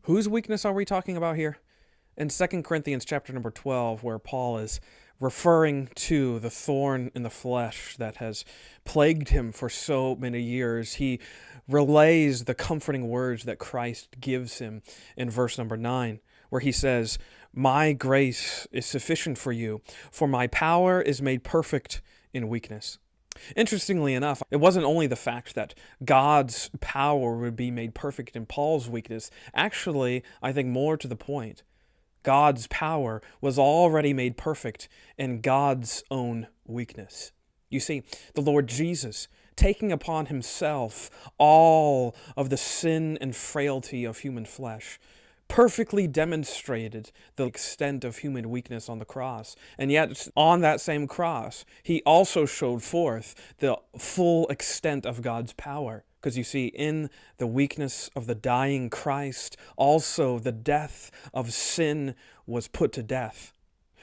Whose weakness are we talking about here? In 2 Corinthians chapter number 12, where Paul is referring to the thorn in the flesh that has plagued him for so many years, he relays the comforting words that Christ gives him in verse number 9, where he says, "My grace is sufficient for you, for my power is made perfect in weakness." Interestingly enough, it wasn't only the fact that God's power would be made perfect in Paul's weakness. Actually, I think more to the point, God's power was already made perfect in God's own weakness. You see, the Lord Jesus, taking upon himself all of the sin and frailty of human flesh, perfectly demonstrated the extent of human weakness on the cross. And yet, on that same cross, he also showed forth the full extent of God's power. Because you see, in the weakness of the dying Christ, also the death of sin was put to death.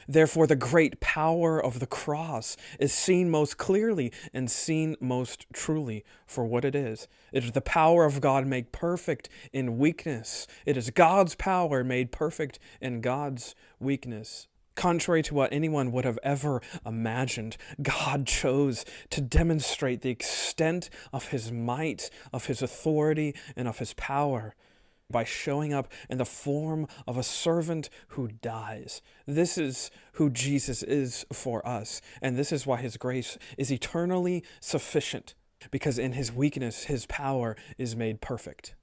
Therefore, the great power of the cross is seen most clearly and seen most truly for what it is. It is the power of God made perfect in weakness. It is God's power made perfect in God's weakness. Contrary to what anyone would have ever imagined, God chose to demonstrate the extent of his might, of his authority, and of his power by showing up in the form of a servant who dies. This is who Jesus is for us, and this is why his grace is eternally sufficient, because in his weakness, his power is made perfect.